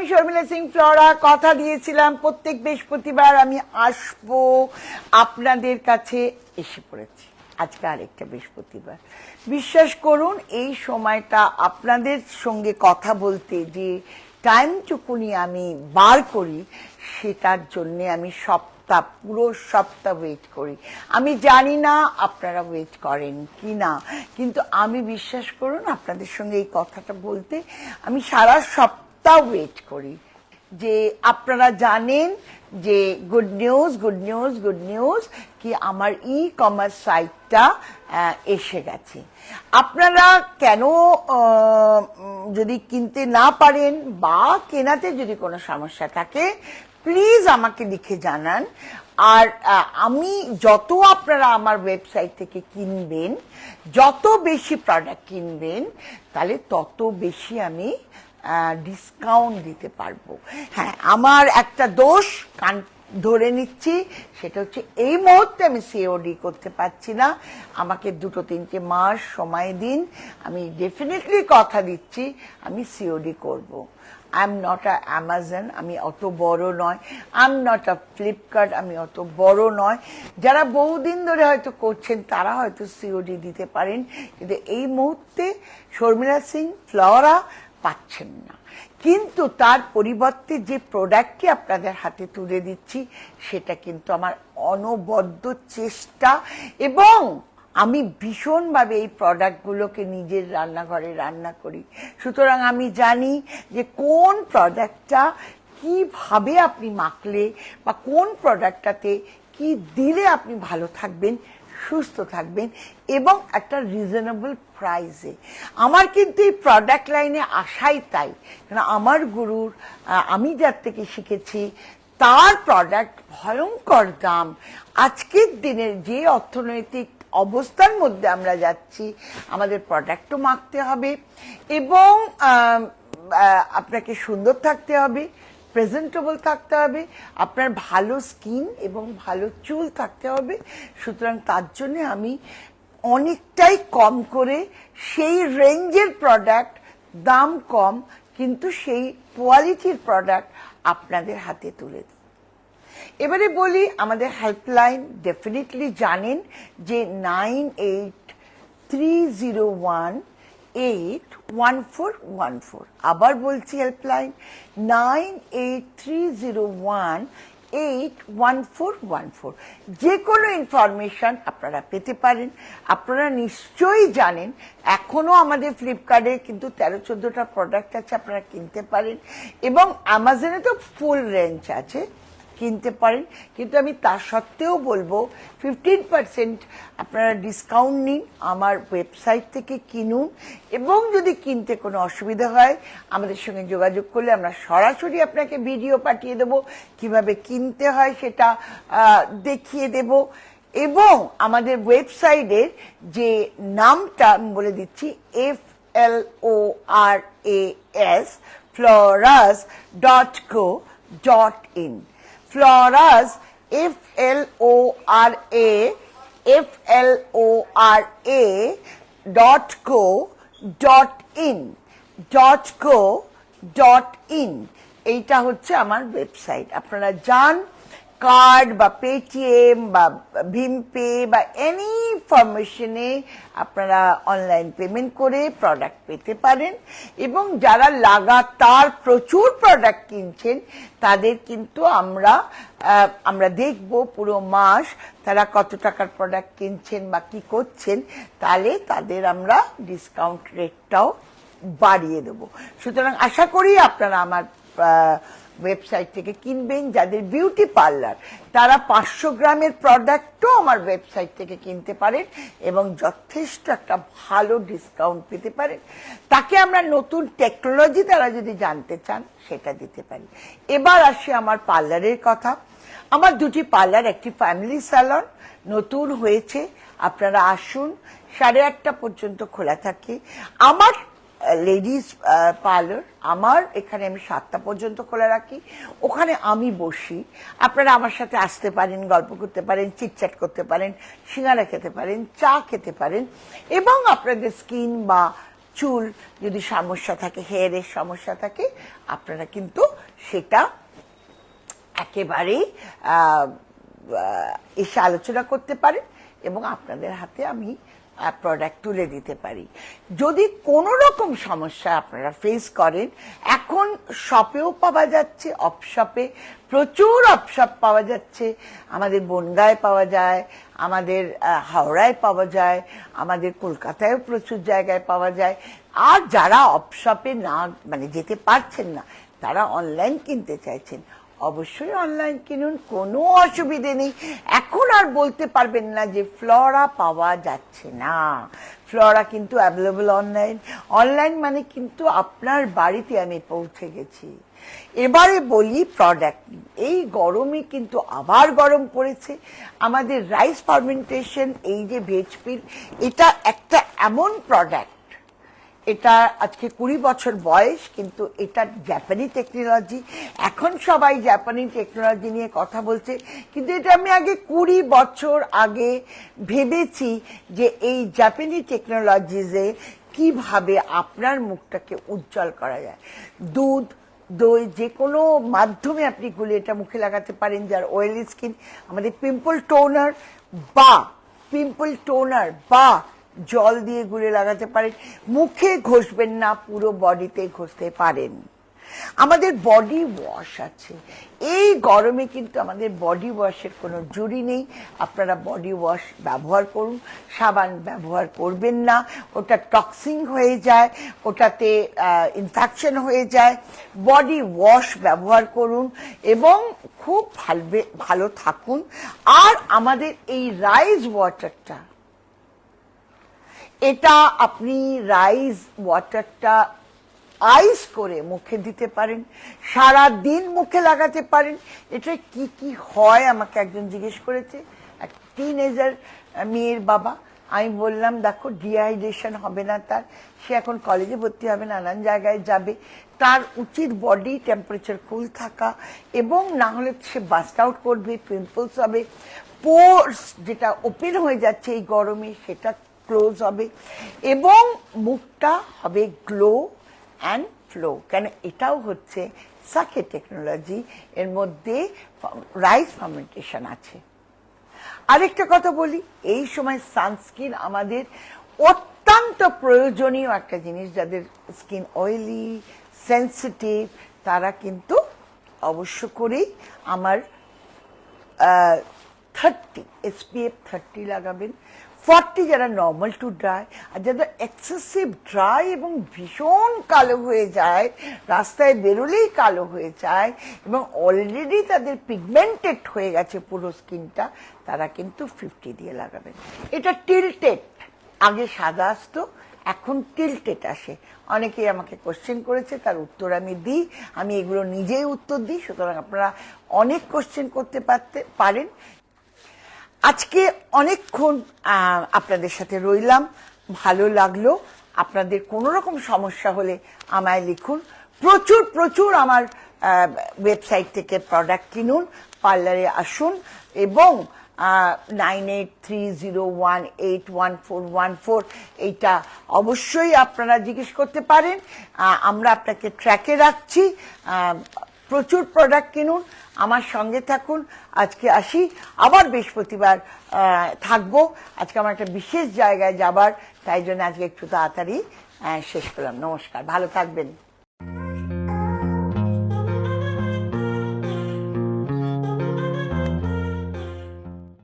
আমি শর্মিলা সিং ফ্লোরা কথা দিয়েছিলাম প্রত্যেক বৃহস্পতিবার আমি আসবো আপনাদের কাছে, এসে পড়েছি আজকে আরেকটা বৃহস্পতিবার। বিশ্বাস করুন এই সময়টা আপনাদের সঙ্গে কথা বলতে যে টাইমটুকুনি আমি বার করি সেটার জন্যে আমি পুরো সপ্তাহ ওয়েট করি। আমি জানি না আপনারা ওয়েট করেন কি না, কিন্তু আমি বিশ্বাস করুন আপনাদের সঙ্গে এই কথাটা বলতে আমি সারা সপ্তাহ ওয়েট করি যে আপনারা জানেন যে গুড নিউজ কি আমার ই কমার্স সাইটটা এসে গেছে। আপনারা কেন যদি কিনতে না পারেন বা কেনাতে যদি কোনো সমস্যা থাকে প্লিজ আমাকে লিখে জানান। আর আমি যত আপনারা আমার ওয়েবসাইট থেকে কিনবেন, যত বেশি প্রোডাক্ট কিনবেন তাহলে তত বেশি আমি ডিসকাউন্ট দিতে পারবো। হ্যাঁ, আমার একটা দোষ ধরে নিচ্ছি, সেটা হচ্ছে এই মুহূর্তে আমি সিওডি করতে পারছি না। আমাকে 2-3 মাস সময় দিন, আমি ডেফিনেটলি কথা দিচ্ছি আমি সিওডি করব। I am not a Amazon, আমি অত বড় নয়। I am not a Flipkart, আমি অত বড় নয়। যারা বহুদিন ধরে হয়তো করছেন তারা হয়তো সিওডি দিতে পারেন, কিন্তু এই মুহূর্তে শর্মিলা সিং ফ্লোরা পাচ্ছেন না। কিন্তু তার পরিবর্তে যে প্রোডাক্টটি আপনাদের হাতে তুলে দিচ্ছি সেটা কিন্তু আমার অনবদ্য চেষ্টা, এবং আমি ভীষণভাবে এই প্রোডাক্টগুলোকে নিজের রান্নাঘরে রান্না করি। সুতরাং আমি জানি যে কোন প্রোডাক্টটা কিভাবে আপনি মাখলে বা কোন প্রোডাক্টটাতে কি দিলে আপনি ভালো থাকবেন, সুস্থ থাকবেন এবং একটা রিজনেবল প্রাইসে। আমার কিন্তু এই প্রোডাক্ট লাইনে আসাই তাই, কারণ আমার গুরুর আমি যার থেকে শিখেছি তার প্রোডাক্ট ভয়ঙ্কর দাম। আজকের দিনের যে অর্থনৈতিক অবস্থার মধ্যে আমরা যাচ্ছি, আমাদের প্রোডাক্টও মাখতে হবে এবং আপনাকে সুন্দর থাকতে হবে, প্রেজেন্টেবল থাকতে হবে, আপনার ভালো স্কিন এবং ভালো চুল থাকতে হবে। সুতরাং তার জন্য আমি অনেকটাই কম করে সেই রেঞ্জের প্রোডাক্ট, দাম কম কিন্তু সেই কোয়ালিটির প্রোডাক্ট আপনাদের হাতে তুলে দিই। এবারে বলি আমাদের হেল্পলাইন ডেফিনেটলি জানেন যে 9830181414। আবার বলছি হেল্পলাইন 9830181414। যে কোনো ইনফরমেশন আপনারা পেতে পারেন। আপনারা নিশ্চয়ই জানেন এখনো আমাদের ফ্লিপকার্টে কিন্তু 13-14টা প্রোডাক্ট আছে, আপনারা কিনতে পারেন, এবং অ্যামাজনে তো ফুল রেঞ্জ আছে, কিনতে পারেন। কিন্তু আমি তা সত্ত্বেও বলবো 15% আপনারা ডিসকাউন্ট নিন, আমার ওয়েবসাইট থেকে কিনুন, এবং যদি কিনতে কোনো অসুবিধা হয় আমাদের সঙ্গে যোগাযোগ করলে আমরা সরাসরি আপনাকে ভিডিও পাঠিয়ে দেবো, কিভাবে কিনতে হয় সেটা দেখিয়ে দেব। এবং আমাদের ওয়েবসাইটের যে নামটা আমি বলে দিচ্ছি, FLORAS floras.co.in। Flora's FLORA.co.in। এইটা হচ্ছে আমার ওয়েবসাইট। আপনারা যান, কার্ড বা পেটিএম বা ভীম পে বা এনি ফরমেশনে আপনারা অনলাইন পেমেন্ট করে প্রোডাক্ট পেতে পারেন। এবং যারা লাগাতার প্রচুর প্রোডাক্ট কিনছেন তাদের কিন্তু আমরা দেখব পুরো মাস তারা কত টাকার প্রোডাক্ট কিনছেন বা কি করছেন, তাহলে তাদের আমরা ডিসকাউন্ট রেটটাও বাড়িয়ে দেবো। সুতরাং আশা করি আপনারা আমার ওয়েবসাইট থেকে কিনবেন। যাদের বিউটি পার্লার তারা 500 গ্রামের প্রোডাক্টও আমার ওয়েবসাইট থেকে কিনতে পারেন এবং যথেষ্ট একটা ভালো ডিসকাউন্ট পেতে পারেন। তাকে আমরা নতুন টেকনোলজি তারা যদি জানতে চান সেটা দিতে পারি। এবার আসি আমার পার্লারের কথা। আমার 2টি পার্লার, একটি ফ্যামিলি স্যালন নতুন হয়েছে, আপনারা আসুন, 8:30 পর্যন্ত খোলা থাকে। আমার লেডিস পার্লার আমার এখানে আমি 7টা পর্যন্ত খোলা রাখি, ওখানে আমি বসি। আপনারা আমার সাথে আসতে পারেন, গল্প করতে পারেন, চিটচ্যাট করতে পারেন, সিঙ্গারা খেতে পারেন, চা খেতে পারেন, এবং আপনাদের স্কিন বা চুল যদি সমস্যা থাকে, হেয়ারের সমস্যা থাকে, আপনারা কিন্তু সেটা একেবারেই এসে আলোচনা করতে পারেন এবং আপনাদের হাতে আমি প্রোডাক্ট তুলে দিতে পারি। যদি কোনো রকম সমস্যা আপনারা ফেস করেন, এখন শপেও পাওয়া যাচ্ছে, অফশপে প্রচুর অফশপ পাওয়া যাচ্ছে, আমাদের বনগাঁয় পাওয়া যায়, আমাদের হাওড়ায় পাওয়া যায়, আমাদের কলকাতায়ও প্রচুর জায়গায় পাওয়া যায়। আর যারা অফশপে না মানে যেতে পারছেন না, তারা অনলাইন কিনতে চাইছেন, অবশ্যই অনলাইন কিনুন, কোনো অসুবিধে নেই। এখন আর বলতে পারবেন না যে ফ্লোরা পাওয়া যাচ্ছে না। ফ্লোরা কিন্তু অ্যাভেলেবল অনলাইন। অনলাইন মানে কিন্তু আপনার বাড়িতে আমি পৌঁছে গেছি। এবারে বলি প্রোডাক্ট। এই গরমে কিন্তু আবার গরম পড়েছে। আমাদের রাইস ফার্মেন্টেশন, এই যে ভেজপিল, এটা একটা এমন প্রোডাক্ট, এটা আজকে 20 বছর বয়স, কিন্তু এটা জাপানি টেকনোলজি। এখন সবাই জাপানি টেকনোলজি নিয়ে কথা বলছে, কিন্তু এটা আমি আগে 20 বছর আগে ভেবেছি যে এই জাপানি টেকনোলজিজে কিভাবে আপনার মুখটাকে উজ্জ্বল করা যায়। দুধ, দই, যে কোনো মাধ্যমে আপনি গুলে এটা মুখে লাগাতে পারেন। যার অয়েলি স্কিন, আমাদের পিম্পল টোনার বা জল দিয়ে গুলে লাগাতে পারেন। মুখে ঘষবেন না, পুরো বডিতে ঘষতে পারেন। আমাদের বডি ওয়াশ আছে। এই গরমে কিন্তু আমাদের বডি ওয়াশের কোনো জুড়ি নেই। আপনারা বডি ওয়াশ ব্যবহার করুন, সাবান ব্যবহার করবেন না, ওটা টক্সিং হয়ে যায়, ওটাতে ইনফেকশন হয়ে যায়। বডি ওয়াশ ব্যবহার করুন এবং খুব ভালো থাকুন। আর আমাদের এই রাইস ওয়াটারটা, এটা আপনি রাইস ওয়াটারটা আইস করে মুখে দিতে পারেন, সারা দিন মুখে লাগাতে পারেন। এটা কি কি হয় আমাকে একজন জিজ্ঞেস করেছে, এক টিনেজার মেয়ের বাবা। আমি বললাম দেখো, ডিহাইড্রেশন হবে না তার, সে এখন কলেজে ভর্তি হবে, নানান জায়গায় যাবে, তার উচিত বডি টেম্পারেচার কুল থাকা, এবং না হলে সে বাস্ট আউট করবে, পিম্পলস হবে, পোর্স যেটা ওপেন হয়ে যাচ্ছে এই গরমে সেটা ক্লোজ হবে, এবং মুখটা হবে গ্লো অ্যান্ড ফ্লো। কেন, এটাও হচ্ছে সাকে টেকনোলজি, এর মধ্যে রাইস ফার্মেন্টেশন আছে। আরেকটা কথা বলি, এই সময় সানস্ক্রিন আমাদের অত্যন্ত প্রয়োজনীয় একটা জিনিস। যাদের স্কিন অয়েলি, সেন্সিটিভ, তারা কিন্তু অবশ্য করেই আমার 30 SPF 30 লাগাবেন। 40 যারা নর্মাল টু ড্রাই, আর যাদের এক্সেসিভ ড্রাই এবং ভীষণ কালো হয়ে যায়, রাস্তায় বেরোলেই কালো হয়ে যায় এবং অলরেডি তাদের পিগমেন্টেড হয়ে গেছে পুরো স্কিনটা, তারা কিন্তু 50 দিয়ে লাগাবেন। এটা টিল্টেড, আগে সাদা আসতো, এখন টিল্টেড আসে। অনেকেই আমাকে কোশ্চেন করেছে, তার উত্তর আমি দিই, আমি এগুলো নিজেই উত্তর দিই, সুতরাং আপনারা অনেক কোশ্চেন করতে পারেন। আজকে অনেকক্ষণ আপনাদের সাথে রইলাম, ভালো লাগলো। আপনাদের কোনো রকম সমস্যা হলে আমায় লিখুন। প্রচুর প্রচুর আমার ওয়েবসাইট থেকে প্রোডাক্ট কিনুন, পার্লারে আসুন, এবং 9830181414 এইটা অবশ্যই আপনারা জিজ্ঞেস করতে পারেন। আমরা আপনাকে ট্র্যাকে রাখছি। প্রচুর প্রোডাক্ট কিনুন, আমার সঙ্গে থাকুন। আজকে আসি, আবার বৃহস্পতিবার থাকবো। আজকে আমার একটা বিশেষ জায়গায় যাবার, তাই জন্য আজকে একটু তাড়াতাড়ি শেষ করলাম। নমস্কার, ভালো থাকবেন।